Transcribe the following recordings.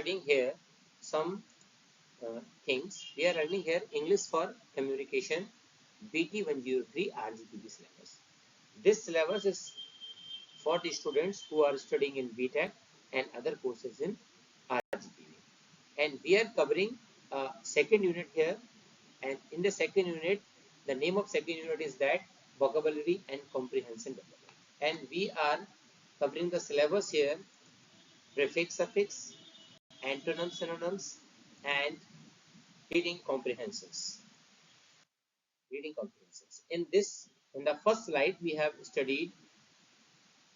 studying here some things. We are learning here English for Communication BT 103 RGPB syllabus. This syllabus is for the students who are studying in BTech and other courses in RGPB. And we are covering second unit here. And in the second unit, the name of second unit is that vocabulary and comprehension development. And we are covering the syllabus here: prefix, suffix, antonyms, synonyms, and reading comprehensions. In the first slide, we have studied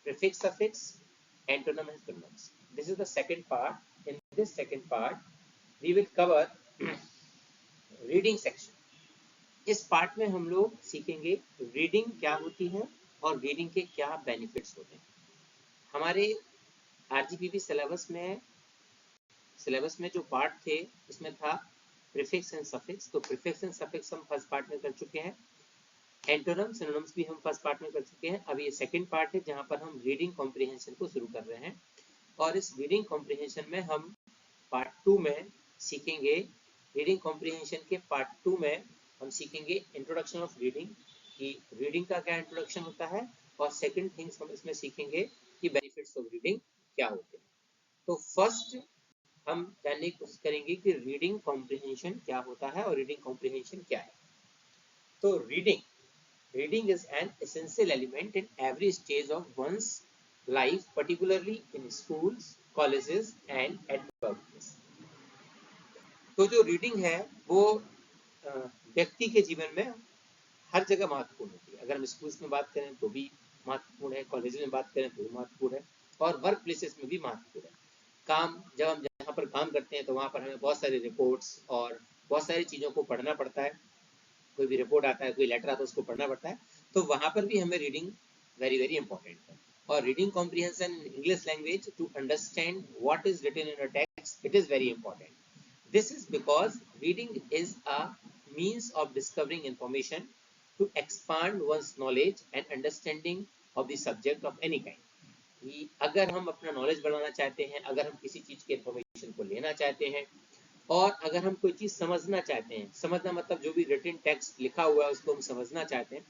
prefix, suffix, antonym, and synonyms. This is the second part. In this second part, we will cover reading section. इस part में हम लोग सीखेंगे reading क्या होती है और reading के क्या बेनिफिट्स होते हैं। हमारे आरजीपीबी सिलेबस में जो पार्ट थे उसमें था प्रीफिक्स एंड सफिक्स। तो प्रीफिक्स एंड सफिक्स हम फर्स्ट पार्ट में कर चुके हैं, एंटोनिम्स सिनोनिम्स भी हम फर्स्ट पार्ट में कर चुके हैं। अब ये सेकंड पार्ट है जहां पर हम रीडिंग कॉम्प्रिहेंशन को शुरू कर रहे हैं। और इस रीडिंग कॉम्प्रिहेंशन में हम पार्ट 2 में सीखेंगे, रीडिंग कॉम्प्रिहेंशन के पार्ट 2 में हम सीखेंगे इंट्रोडक्शन ऑफ रीडिंग, कि रीडिंग का क्या इंट्रोडक्शन होता है, और सेकंड थिंग्स हम इसमें सीखेंगे कि बेनिफिट्स ऑफ रीडिंग क्या होते हैं। तो फर्स्ट हम जानने की कोशिश करेंगे कि रीडिंग कॉम्प्रिहेंशन क्या होता है और रीडिंग कॉम्प्रिहेंशन क्या है। तो reading is an essential element in every stage of one's life, particularly in schools, colleges and at work place. तो जो रीडिंग है वो व्यक्ति के जीवन में हर जगह महत्वपूर्ण होती है। अगर हम स्कूल्स में बात करें तो भी महत्वपूर्ण है, कॉलेज में बात करें तो भी महत्वपूर्ण है, और वर्क प्लेसेस में भी महत्वपूर्ण है। जब हम जहाँ पर काम करते हैं तो वहाँ पर हमें बहुत सारे रिपोर्ट्स और बहुत सारी चीज़ों को पढ़ना पड़ता है। कोई भी रिपोर्ट आता है, कोई लेटर आता है, उसको पढ़ना पड़ता है। तो वहाँ पर भी हमें रीडिंग वेरी वेरी इंपॉर्टेंट है। और reading comprehension in English language to understand what is written in a text, it is very important. This is because reading is a means of discovering information to expand one's knowledge and understanding of the subject of any kind. अगर हम अपना knowledge बढ़ाना चाहते हैं, अगर हम किसी चीज के इंफॉर्मेशन को लेना चाहते हैं, और अगर हम कोई चीज समझना चाहते हैं, समझना मतलब जो भी रिटन टेक्स्ट लिखा हुआ है उसको हम समझना चाहते हैं,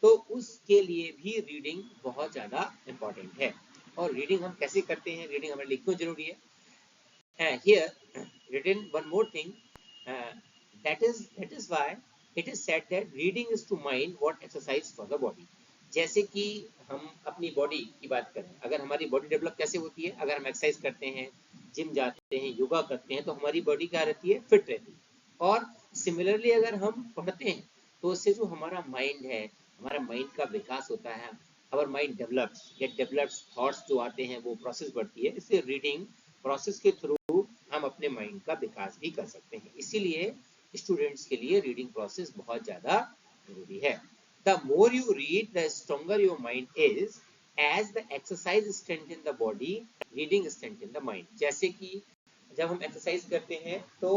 तो उसके लिए भी रीडिंग बहुत ज्यादा इंपॉर्टेंट है। और रीडिंग हम कैसे करते हैं, रीडिंग हमारे लिए क्यों जरूरी है? Here written one more thing, that is why it is said that reading is to mind what exercise for the body. जैसे कि हम अपनी बॉडी की बात करें, अगर हमारी बॉडी डेवलप कैसे होती है, अगर हम एक्सरसाइज करते हैं, जिम जाते हैं, योगा करते हैं, तो हमारी बॉडी क्या रहती है, फिट रहती है। और सिमिलरली अगर हम पढ़ते हैं तो उससे जो हमारा माइंड है, हमारा माइंड का विकास होता है, our mind develops, get develops, thoughts जो आते हैं वो प्रोसेस बढ़ती है। इसलिए रीडिंग प्रोसेस के थ्रू हम अपने माइंड का विकास भी कर सकते हैं। इसीलिए स्टूडेंट्स के लिए रीडिंग प्रोसेस बहुत ज्यादा जरूरी है। The more you read the stronger your mind is, as the exercise strengthen the body, reading strengthen the mind. जैसे कि जब हम एक्सरसाइज करते हैं तो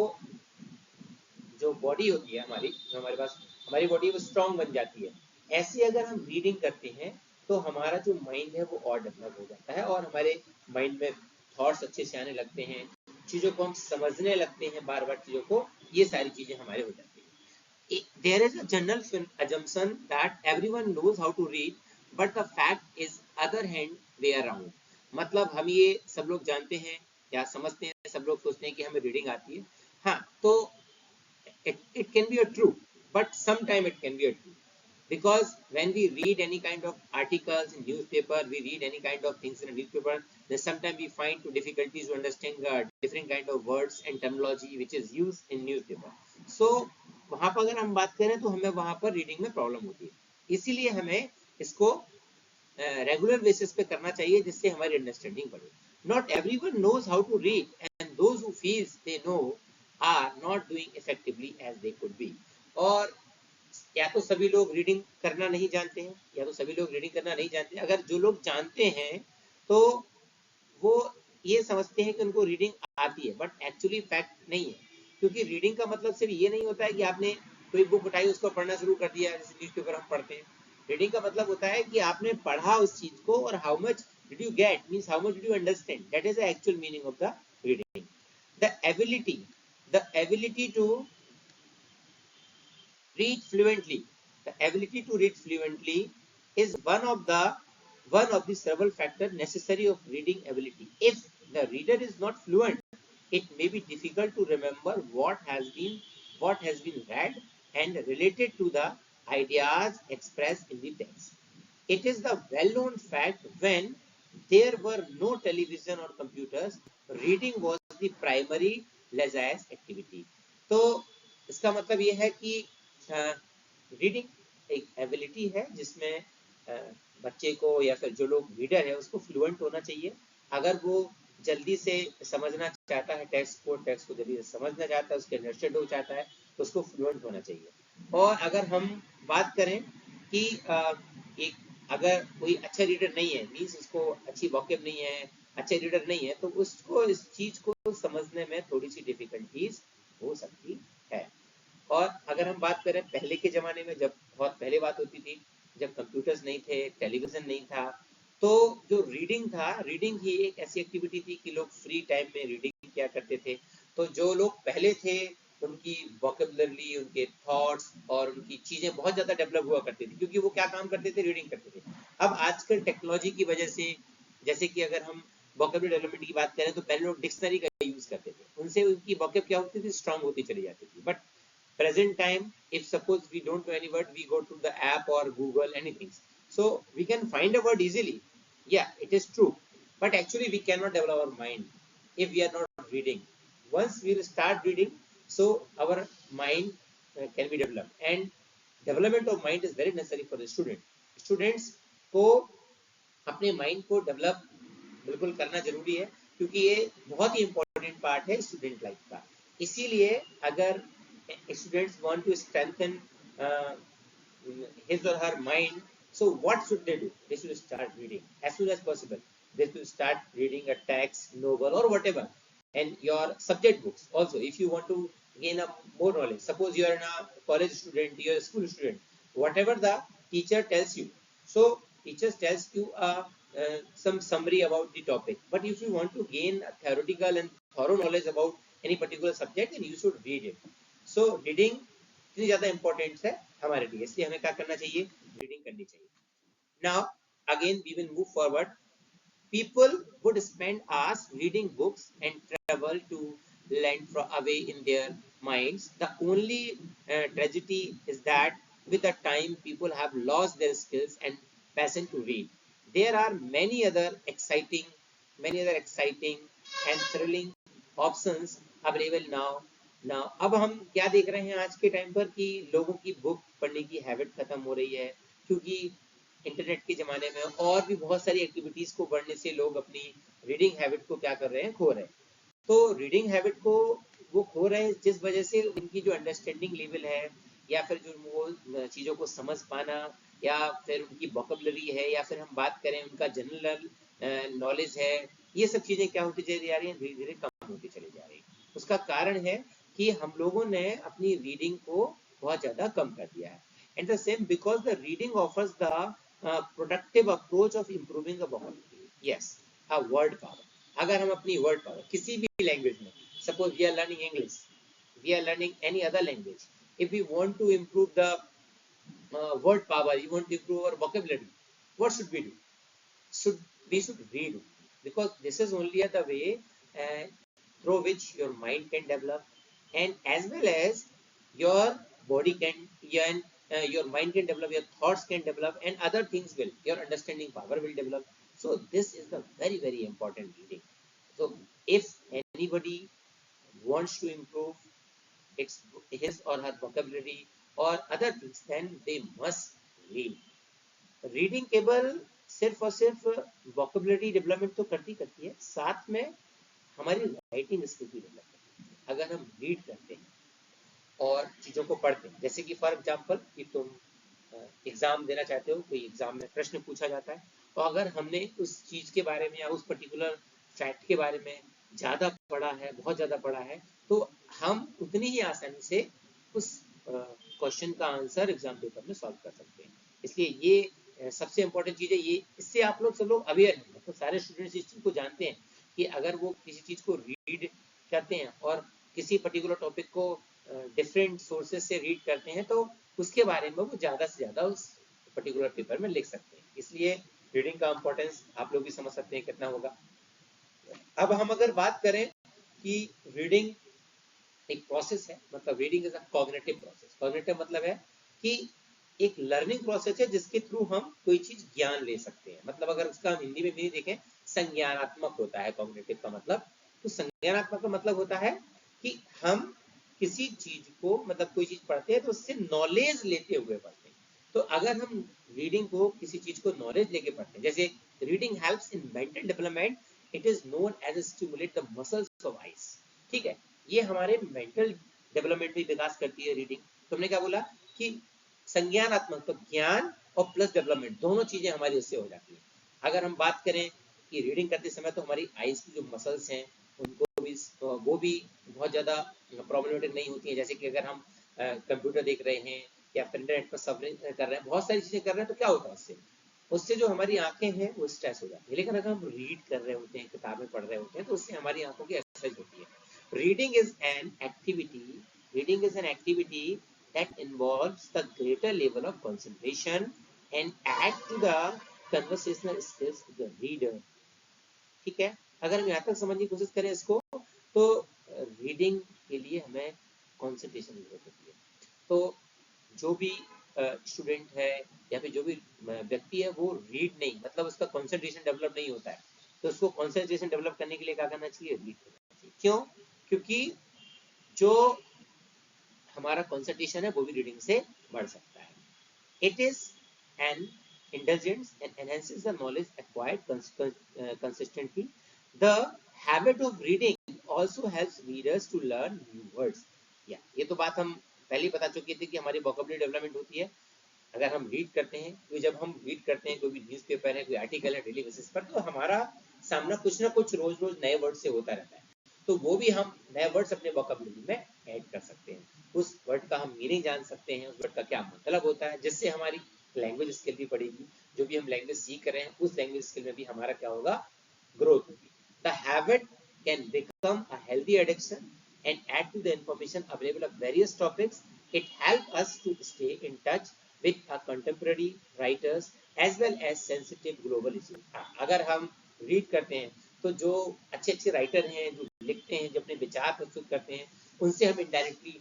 जो बॉडी होती है हमारी, जो हमारे पास हमारी बॉडी वो स्ट्रॉन्ग बन जाती है। ऐसे अगर हम रीडिंग करते हैं तो हमारा जो माइंड है वो और डेवलप हो जाता है, और हमारे माइंड में थॉट्स अच्छे से आने लगते हैं, चीजों को हम समझने लगते हैं, बार बार चीजों को, ये सारी चीजें हमारे हो जाती है। There is a general assumption that everyone knows how to read, but the fact is other hand way around. मतलब हम ये सब लोग जानते हैं या समझते हैं, सब लोग सोचते हैं कि हमें रीडिंग आती है। हाँ, तो it can be a true, but sometime it can be a true. Because when we read any kind of articles in newspaper, we read any kind of things in a newspaper, then sometimes we find difficulties to understand different kind of words and terminology which is used in newspaper. So वहाँ पर अगर हम बात करें तो हमें वहाँ पर रीडिंग में प्रॉब्लम होती है। इसीलिए हमें इसको रेगुलर बेसिस पे करना चाहिए, जिससे हमारी अंडरस्टैंडिंग बढ़े। Not everyone knows how to read, and those who feels they know are not doing effectively as they could be. और या तो सभी लोग रीडिंग करना नहीं जानते हैं, या तो सभी लोग रीडिंग करना नहीं जानते। अगर जो लोग जानते हैं तो वो ये समझते हैं कि उनको रीडिंग आती है, बट एक्चुअली फैक्ट नहीं है। क्योंकि रीडिंग का मतलब सिर्फ ये नहीं होता है कि आपने कोई बुक उठाई उसको पढ़ना शुरू कर दिया, जैसे न्यूज़पेपर हम पढ़ते हैं। रीडिंग का मतलब होता है कि आपने पढ़ा उस चीज को, और how much did you get, means how much did you understand, that is the actual meaning of the reading. the ability to read fluently. The ability to read fluently is one of the several factors necessary of reading ability. If the reader is not fluent, it may be difficult to remember what has been read and related to the ideas expressed in the text. It is the well-known fact when there were no television or computers, reading was the primary leisure activity. तो इसका मतलब ये है कि reading एक ability है जिसमें बच्चे को या फिर जो लोग रीडर है उसको फ्लुएंट होना चाहिए। अगर वो जल्दी से समझना चाहता है टेक्स्ट को जल्दी से समझना चाहता है, उसके अंडरस्टैंड हो चाहता है, तो उसको फ्लुएंट होना चाहिए। और अगर हम बात करें कि एक अगर कोई अच्छा रीडर नहीं है, मीन्स उसको अच्छी वॉकेब नहीं है, अच्छे रीडर नहीं है, तो उसको इस चीज को समझने में थोड़ी सी डिफिकल्टीज हो सकती है। और अगर हम बात करें पहले के ज़माने में, जब बहुत पहले बात होती थी, जब कंप्यूटर्स नहीं थे, टेलीविज़न नहीं था, तो जो रीडिंग था, रीडिंग ही एक ऐसी एक्टिविटी थी कि लोग फ्री टाइम में रीडिंग किया करते थे। तो जो लोग पहले थे उनकी वोकेबलरी, उनके थॉट्स और उनकी चीज़ें बहुत ज़्यादा डेवलप हुआ करती थी, क्योंकि वो क्या काम करते थे, रीडिंग करते थे। अब आजकल टेक्नोलॉजी की वजह से, जैसे कि अगर हम वोकेबलरी डेवलपमेंट की बात करें तो पहले लोग डिक्शनरी का यूज़ करते थे, उनसे उनकी वोकेब क्या होती थी, स्ट्रांग होती चली जाती थी। But present time, if suppose we don't know any word, we go to the app or Google anything, so we can find a word easily. Yeah, it is true, but actually we cannot develop our mind if we are not reading. Once we will start reading, so our mind can be developed, and development of mind is very necessary for the students को अपने mind को develop बिल्कुल करना जरूरी है, क्योंकि ये बहुत ही इंपॉर्टेंट पार्ट है स्टूडेंट लाइफ का। इसीलिए अगर students want to strengthen his or her mind, so what should they do? They should start reading as soon as possible. They should start reading a text, novel, or whatever, and your subject books also. If you want to gain a more knowledge, suppose you are a college student, you are a school student, whatever the teacher tells you, so teacher tells you some summary about the topic. But if you want to gain a theoretical and thorough knowledge about any particular subject, then you should read it. So reading इतनी ज्यादा important है हमारे लिए, इसलिए हमें क्या करना चाहिए, रीडिंग करनी चाहिए। Now again we will move forward. People would spend hours reading books and travel to land from away in their minds. The only tragedy is that with the time people have lost their skills and passion to read. There are many other exciting and thrilling options available now. अब हम क्या देख रहे हैं आज के time पर कि लोगों की बुक पढ़ने की हैबिट खत्म हो रही है, क्योंकि इंटरनेट के ज़माने में और भी बहुत सारी एक्टिविटीज़ को बढ़ने से लोग अपनी रीडिंग हैबिट को क्या कर रहे हैं, खो रहे हैं। तो रीडिंग हैबिट को वो खो रहे हैं जिस वजह से उनकी जो अंडरस्टैंडिंग लेवल है, या फिर जो वो चीज़ों को समझ पाना, या फिर उनकी वोकैबुलरी है, या फिर हम बात करें उनका जनरल नॉलेज है, ये सब चीज़ें क्या होती चली जा रही हैं, धीरे धीरे कम होती चली जा रही है। उसका कारण है कि हम लोगों ने अपनी रीडिंग को बहुत ज़्यादा कम कर दिया है। And the same because the reading offers the productive approach of improving a vocabulary, yes, a word power. अगर हम अपनी वर्ड पावर किसी भी लैंग्वेज में, suppose we are learning English, we are learning any other language, if we want to improve the word power, you want to improve our vocabulary, what should we do? We should read, because this is only the way uh, through which your mind can develop, and as well as your body can, your mind can develop, your thoughts can develop, and other things will, your understanding power will develop. So this is the very, very important reading. So if anybody wants to improve his or her vocabulary or other things, then they must read. Reading केवल सिर्फ और सिर्फ vocabulary development तो करती है, साथ में हमारी राइटिंग स्किल भी डेवलप करती है। अगर हम रीड करते हैं और चीज़ों को पढ़ते हैं, जैसे कि फॉर एग्जांपल कि तुम एग्जाम देना चाहते हो, कोई एग्जाम में प्रश्न पूछा जाता है, तो अगर हमने उस चीज़ के बारे में या उस पर्टिकुलर फैक्ट के बारे में ज़्यादा पढ़ा है, बहुत ज़्यादा पढ़ा है, तो हम उतनी ही आसानी से उस क्वेश्चन का आंसर एग्जाम पेपर में सॉल्व कर सकते हैं। इसलिए ये सबसे इम्पोर्टेंट चीज़ है, ये इससे आप लोग सब लोग अवेयर हैं, मतलब सारे स्टूडेंट्स इस चीज़ को जानते हैं कि अगर वो किसी चीज़ को रीड करते हैं और किसी पर्टिकुलर टॉपिक को डिफरेंट सोर्सेज से रीड करते हैं तो उसके बारे में वो ज़्यादा से ज़्यादा उस पर्टिकुलर पेपर में लिख सकते हैं। इसलिए रीडिंग का इंपॉर्टेंस आप लोग भी समझ सकते हैं कितना होगा। अब हम अगर बात करें कि रीडिंग एक प्रोसेस है, मतलब reading is a cognitive process. Cognitive मतलब है कि एक लर्निंग प्रोसेस है जिसके थ्रू हम कोई चीज ज्ञान ले सकते हैं। मतलब अगर उसका हम हिंदी में भी देखें, संज्ञानात्मक होता है कॉग्निटिव का मतलब। तो संज्ञानात्मक का मतलब होता है कि हम किसी चीज को, मतलब कोई चीज पढ़ते हैं तो उससे नॉलेज लेते हुए पढ़ते हैं। तो अगर हम रीडिंग को, किसी चीज को नॉलेज लेके पढ़ते हैं, जैसे reading helps in mental development, it is known as stimulate the muscles of eyes. ठीक है, ये हमारे मेंटल डेवलपमेंट में विकास करती है रीडिंग। तुमने क्या बोला कि संज्ञानात्मक, तो ज्ञान और प्लस डेवलपमेंट दोनों चीजें हमारी उससे हो जाती है। अगर हम बात करें कि रीडिंग करते समय तो हमारी आईज की जो मसल्स हैं उनको भी, वो भी बहुत ज्यादा प्रॉब्लमेटिक नहीं होती है। जैसे कि अगर हम कंप्यूटर देख रहे हैं या फिर इंटरनेट पर सर्फिंग कर रहे हैं, बहुत सारी चीजें कर रहे हैं, तो क्या होता है उससे, उससे जो हमारी आंखें हैं वो स्ट्रेस हो जाती है। लेकिन अगर हम रीड कर रहे होते हैं, किताबें पढ़ रहे होते हैं, तो उससे हमारी आंखों की एक्सरसाइज होती है। Reading is an activity that involves the greater level of concentration and add to the conversational skills of the reader। ठीक है, अगर हम यहाँ तक समझने की कोशिश करें इसको, तो रीडिंग के लिए हमें कंसंट्रेशन की जरूरत होती है। तो जो भी स्टूडेंट है या फिर जो भी व्यक्ति है वो रीड नहीं, मतलब उसका कंसंट्रेशन डेवलप नहीं होता है, तो उसको कंसंट्रेशन डेवलप करने के लिए क्या करना चाहिए, रीड करना चाहिए। क्यों? क्योंकि जो हमारा कंसंट्रेशन है वो भी रीडिंग से बढ़ सकता है। It is an indulgence and enhances the knowledge acquired consistently. The habit of reading also helps readers to learn new words। ये तो बात हम पहले बता चुके थे कि हमारी वोकैबुलरी डेवलपमेंट होती है अगर हम रीड करते हैं। तो जब हम रीड करते हैं, कोई भी न्यूज़पेपर है, कोई आर्टिकल है डेली बेसिस पर, तो हमारा सामना कुछ ना कुछ रोज रोज नए वर्ड से होता रहता है। तो वो भी हम नए वर्ड्स अपने वोकैबुलरी में ऐड कर सकते हैं। उस वर्ड का हम मीनिंग जान सकते हैं, उस वर्ड का क्या मतलब होता है, जिससे हमारी लैंग्वेज स्किल भी बढ़ेगी। जो भी हम लैंग्वेज सीख रहे हैं उस लैंग्वेज स्किल में भी हमारा क्या होगा, ग्रोथ होगी। The habit can become a healthy addiction and add to the information available of various topics. It helps us to stay in touch with our contemporary writers as well as sensitive global issues। अगर हम read करते हैं तो जो अच्छे अच्छे writer हैं, जो लिखते हैं, जो अपने विचार प्रस्तुत करते हैं, उनसे हम इनडायरेक्टली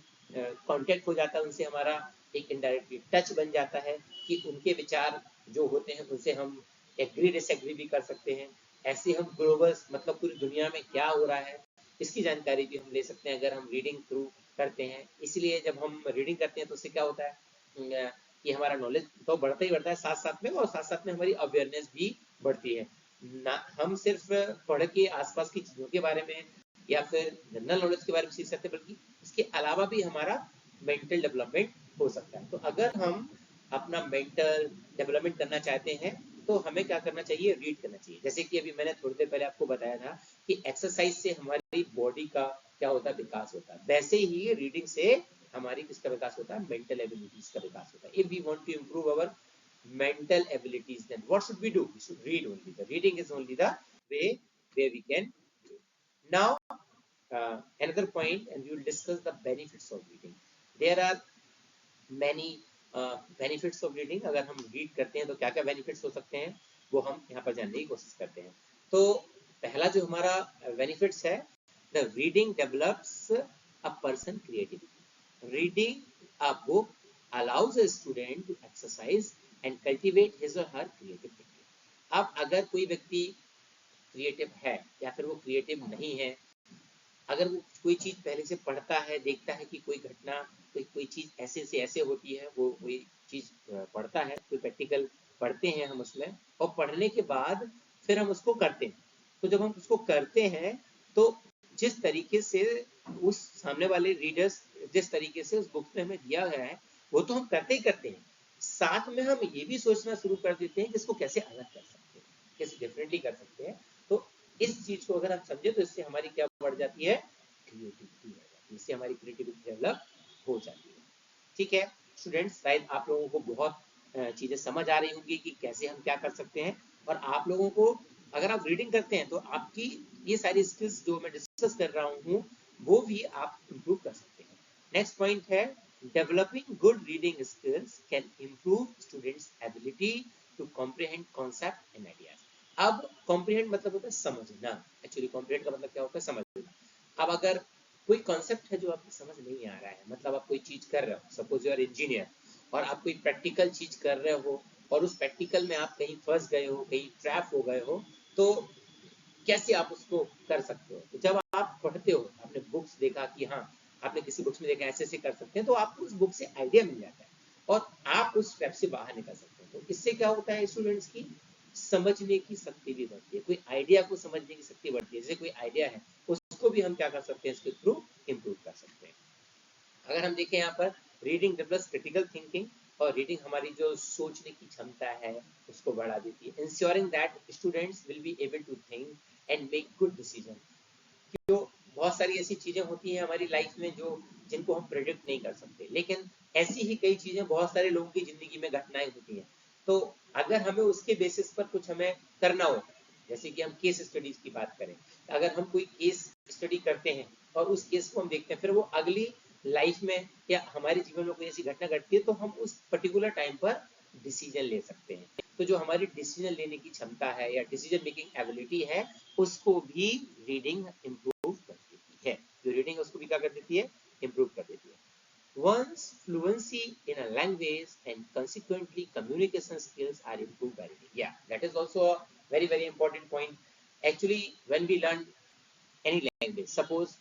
कांटेक्ट हो जाता है, उनसे हमारा एक इनडायरेक्टली टच बन जाता है कि उनके विचार जो होते हैं उनसे हम एग्री डिसएग्री भी कर सकते हैं। ऐसे हम ग्लोबल, मतलब पूरी दुनिया में क्या हो रहा है इसकी जानकारी भी हम ले सकते हैं अगर हम रीडिंग थ्रू करते हैं। इसलिए जब हम रीडिंग करते हैं तो उससे क्या होता है कि हमारा नॉलेज तो बढ़ता ही बढ़ता है साथ साथ में, और साथ साथ में हमारी अवेयरनेस भी बढ़ती है। ना हम सिर्फ पढ़ के आसपास की चीज़ों के बारे में या फिर जनरल नॉलेज के बारे में सीख सकते हैं, बल्कि इसके अलावा भी हमारा मेंटल डेवलपमेंट हो सकता है। तो अगर हम अपना मेंटल डेवलपमेंट करना चाहते हैं तो हमें क्या करना चाहिए, रीड करना चाहिए। जैसे कि अभी मैंने थोड़ी देर पहले आपको बताया था कि एक्सरसाइज से हमारी बॉडी का क्या होता है, विकास होता है। वैसे ही रीडिंग से हमारी किसका विकास होता है, मेंटल एबिलिटीज का विकास होता है। If we want to improve our mental abilities, then what should we do? We should read only. The reading is only the way where we can do. Now another point, and we will discuss the benefits of reading. There are many benefits of reading। अगर हम read करते हैं तो क्या क्या benefits हो सकते हैं वो हम यहाँ पर जानने की कोशिश करते हैं। तो पहला जो हमारा benefits है, the reading develops a person creativity. Reading a book allows a student to exercise and cultivate his or her creativity। अब अगर कोई व्यक्ति क्रिएटिव है या फिर वो क्रिएटिव नहीं है, अगर वो कोई चीज पहले से पढ़ता है, देखता है कि कोई घटना, कोई चीज ऐसे से ऐसे होती है, वो कोई चीज पढ़ता है, कोई प्रैक्टिकल पढ़ते हैं हम उसमें, और पढ़ने के बाद फिर हम उसको करते हैं। तो जब हम उसको करते हैं तो जिस तरीके से उस सामने वाले रीडर्स, जिस तरीके से उस बुक में हमें दिया गया है वो तो हम करते ही करते हैं, साथ में हम ये भी सोचना शुरू कर देते हैं कि इसको कैसे अलग कर सकते हैं, कैसे डिफरेंटली कर सकते हैं। तो इस चीज को अगर हम समझे तो इससे हमारी क्या बढ़ जाती है, क्रिएटिविटी बढ़ जाती है, इससे हमारी क्रिएटिविटी डेवलप हो जाती है। ठीक है स्टूडेंट्स, शायद आप लोगों को बहुत चीजें समझ आ रही होंगी कि कैसे हम क्या कर सकते हैं। और आप लोगों को अगर आप रीडिंग करते हैं तो आपकी ये सारी स्किल्स जो मैं डिस्कस कर रहा हूँ वो भी आप इम्प्रूव कर सकते हैं। नेक्स्ट पॉइंट है developing good reading skills can improve students ability to comprehend concept and ideas. अब कॉम्प्रिहेंड मतलब होता है समझना, एक्चुअली कॉम्प्रिहेंड का मतलब क्या होता है, समझना। अब अगर कोई कॉन्सेप्ट है जो आपको समझ नहीं आ रहा है, मतलब आप कोई चीज कर रहे हो, सपोज यू आर इंजीनियर और आप कोई प्रैक्टिकल चीज कर रहे हो और उस प्रैक्टिकल में आप कहीं फंस गए हो, कहीं ट्रैप हो गए हो, तो कैसे आप उसको कर सकते हो। तो जब आप पढ़ते हो, आपने बुक्स देखा कि हाँ, आपने किसी बुक्स में देखा ऐसे ऐसे कर सकते हैं, तो आपको उस बुक से आइडिया मिल जाता है और आप उस ट्रैप से बाहर निकल सकते हैं। तो इससे क्या होता है, स्टूडेंट्स की समझने की शक्ति भी बढ़ती है, कोई आइडिया को समझने की शक्ति बढ़ती है। जैसे कोई आइडिया है उसको भी हम क्या कर सकते हैं, इसके थ्रू इम्प्रूव कर सकते हैं। अगर हम देखें यहाँ पर रीडिंग डेवलप्स क्रिटिकल थिंकिंग, और रीडिंग हमारी जो सोचने की क्षमता है उसको बढ़ा देती है। Ensuring that students will be able to think and make good decision. जो बहुत सारी ऐसी चीजें होती हैं हमारी लाइफ में जो जिनको हम प्रेडिक्ट नहीं कर सकते, लेकिन ऐसी ही कई चीजें बहुत सारे लोगों की जिंदगी में घटनाएं होती हैं। तो अगर हमें उसके बेसिस पर कुछ हमें करना हो, जैसे कि हम केस स्टडीज की बात करें, अगर हम कोई केस स्टडी करते हैं और उस केस को हम देखते हैं, फिर वो अगली लाइफ में या हमारे जीवन में कोई ऐसी घटना घटती है, तो हम उस पर्टिकुलर टाइम पर डिसीजन ले सकते हैं। तो जो हमारी डिसीजन लेने की क्षमता है या डिसीजन मेकिंग एबिलिटी है, उसको भी रीडिंग इम्प्रूव कर देती है। जो रीडिंग है उसको भी क्या कर देती है, इम्प्रूव कर देती है। One's fluency in a language and consequently communication skills are improved by reading. Yeah, that is also a very very important point. Actually, when we learn any language, suppose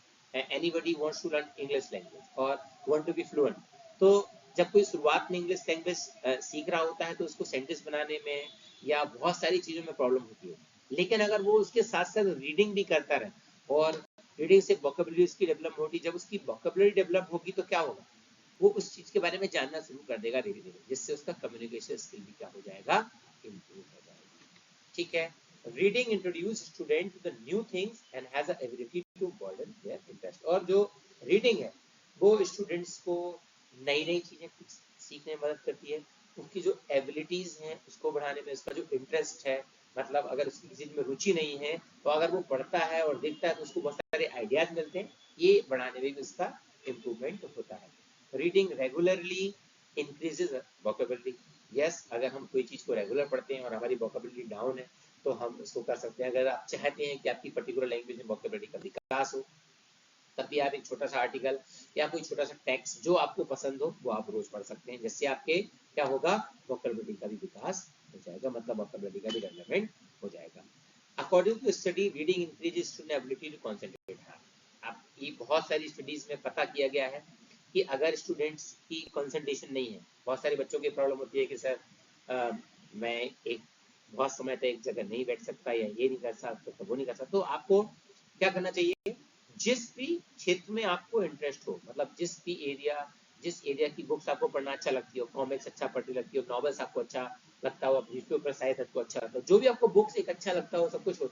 anybody wants to learn English language or want to be fluent, तो जब कोई शुरुआत में English language सीख रहा होता है तो उसको सेंटेंस बनाने में या बहुत सारी चीजों में प्रॉब्लम होती है। लेकिन अगर वो उसके साथ साथ रीडिंग भी करता रहे और रीडिंग से वोकैबुलरी उसकी डेवलप होती, जब उसकी वोकैबुलरी डेवलप होगी तो क्या होगा, वो उस चीज के बारे में जानना शुरू कर देगा धीरे धीरे, जिससे उसका कम्युनिकेशन स्किल भी क्या हो जाएगा, इम्प्रूव हो जाएगा। ठीक है। Reading introduce student to the new things and has a ability to broaden their interest. और जो रीडिंग है वो स्टूडेंट्स को नई नई चीजें सीखने में मदद करती है, उसकी जो एबिलिटीज हैं उसको बढ़ाने में, उसका जो इंटरेस्ट है, मतलब अगर उसकी किसी चीज में रुचि नहीं है तो अगर वो पढ़ता है और देखता है तो उसको बहुत सारे आइडियाज मिलते हैं, ये बढ़ाने में भी उसका इम्प्रूवमेंट होता है। Reading regularly increases vocabulary. Yes, अगर हम कोई चीज को रेगुलर पढ़ते हैं और हमारी वोकैबुलरी डाउन है तो हम उसको कर सकते हैं। अगर आप चाहते हैं कि आपकी पर्टिकुलर लैंग्वेज में वोकैबुलरी का विकास हो, तब भी आप एक छोटा सा आर्टिकल या कोई छोटा सा टेक्स्ट जो आपको पसंद हो वो आप रोज पढ़ सकते हैं, जिससे आपके क्या होगा, वोकैबुलरी का भी विकास हो जाएगा, मतलब वोकैबुलरी का भी डेवलपमेंट हो जाएगा। According to study, reading increases student ability to concentrate. आप ये बहुत सारी स्टडीज में पता किया गया है कि अगर स्टूडेंट्स की कंसंट्रेशन नहीं है, बहुत सारे बच्चों की प्रॉब्लम होती है कि सर मैं एक बहुत समय तक एक जगह नहीं बैठ सकता या ये नहीं कर सकता तो वो नहीं कर सकता, तो आपको क्या करना चाहिए, जिस भी क्षेत्र में आपको इंटरेस्ट हो, मतलब जिस एरिया की बुक्स आपको पढ़ना अच्छा लगती हो, कॉमिक्स अच्छा पढ़ने लगती हो, नॉवेल्स आपको अच्छा लगता हो, न्यूज़पेपर साहित्य आपको अच्छा लगता हो, जो भी आपको बुक्स एक अच्छा लगता हो, सब कुछ हो,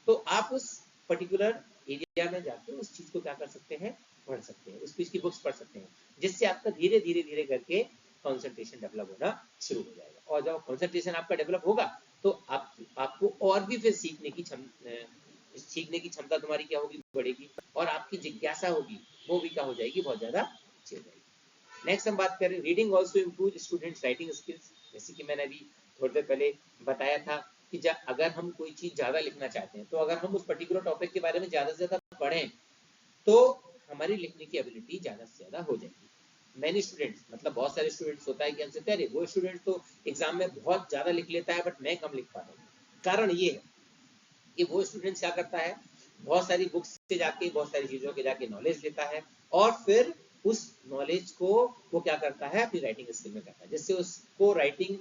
तो आप उस पर्टिकुलर एरिया में जाके उस चीज को क्या कर सकते हैं, पढ़ सकते हैं, उस चीज की बुक्स पढ़ सकते हैं, जिससे आपका धीरे धीरे धीरे करके कॉन्सेंट्रेशन डेवलप होना शुरू हो जाएगा। और जब कॉन्सेंट्रेशन आपका डेवलप होगा तो आपको और भी फिर सीखने की क्षमता तुम्हारी क्या होगी, बढ़ेगी, और आपकी जिज्ञासा होगी वो भी क्या हो जाएगी, बहुत ज्यादा अच्छी हो जाएगी। नेक्स्ट हम बात करें, reading also improve students writing skills. जैसे कि मैंने अभी थोड़ी देर पहले बताया था कि अगर हम कोई चीज ज्यादा लिखना चाहते हैं, तो अगर हम उस पर्टिकुलर टॉपिक के बारे में ज्यादा से ज्यादा पढ़ें तो हमारी लिखने की एबिलिटी ज्यादा से ज्यादा हो जाएगी। मैनी स्टूडेंट्स, मतलब बहुत सारे स्टूडेंट्स होता है कि हमसे अरे वो स्टूडेंट तो एग्जाम में बहुत ज्यादा लिख लेता है बट मैं कम लिख पाता हूँ। कारण ये है कि वो स्टूडेंट क्या करता है, बहुत सारी बुक्स से जाके, बहुत सारी चीजों के जाके नॉलेज लेता है और फिर उस नॉलेज को वो क्या करता है, अपनी राइटिंग स्किल में करता है, जिससे उसको राइटिंग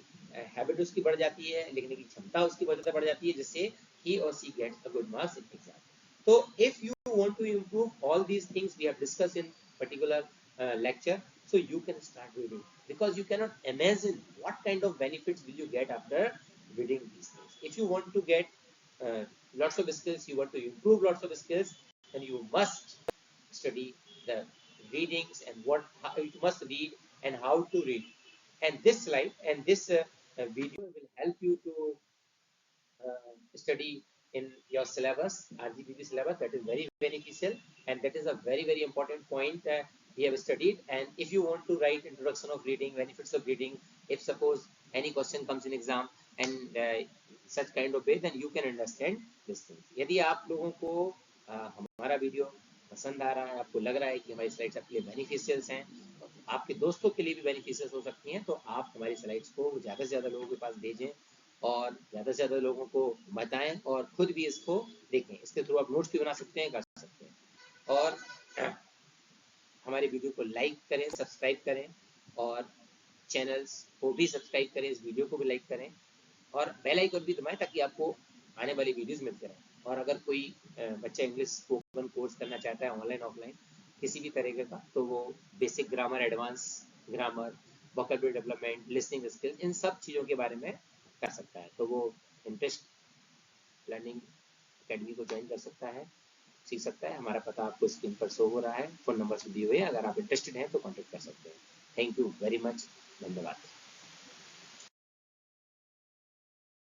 हैबिट उसकी बढ़ जाती है, लिखने की क्षमता उसकी बहुत ज्यादा बढ़ जाती है, जिससे he or she gets a good marks in exam. So if you want to improve all these things we have discussed in particular lecture, so you can start reading, because you cannot imagine what kind of benefits will you get after reading these things. If you want to get lots of skills, you want to improve lots of skills, then you must study the readings and what how you must read and how to read. And this slide and this video will help you to study in your syllabus, RGPP syllabus. That is very beneficial. and that is a very important point we have studied. And if you want to write introduction of reading, benefits of reading, if suppose any question comes in exam and such kind of way, then you can understand this thing. यदि आप लोगों को हमारा video पसंद आ रहा है, आपको लग रहा है कि हमारी स्लाइड्स आपके लिए बेनिफिशियल्स हैं, आपके दोस्तों के लिए भी बेनिफिशियल्स हो सकती हैं, तो आप हमारी स्लाइड्स को ज़्यादा से ज़्यादा लोगों के पास भेजें और ज़्यादा से ज़्यादा लोगों को बताएं और खुद भी इसको देखें। इसके थ्रू आप नोट्स भी बना सकते हैं, कर सकते हैं। और हमारे वीडियो को लाइक करें, सब्सक्राइब करें और चैनल्स को भी सब्सक्राइब करें, इस वीडियो को भी लाइक करें और बेल आइकन भी दबाएं ताकि आपको आने वाली वीडियोस मिलते रहें। और अगर कोई बच्चा इंग्लिश स्पोकन कोर्स करना चाहता है ऑनलाइन ऑफलाइन किसी भी तरीके का, तो वो basic grammar, advance grammar, vocabulary development, listening skills, इन सब चीज़ों के बारे में कर सकता है। तो वो इंटरेस्ट लर्निंग अकेडमी को ज्वाइन कर सकता है, सीख सकता है। हमारा पता आपको स्क्रीन पर शो हो रहा है, फोन नंबर से दिए हुए हैं, अगर आप इंटरेस्टेड हैं तो कॉन्टेक्ट कर सकते हैं। थैंक यू वेरी मच, धन्यवाद।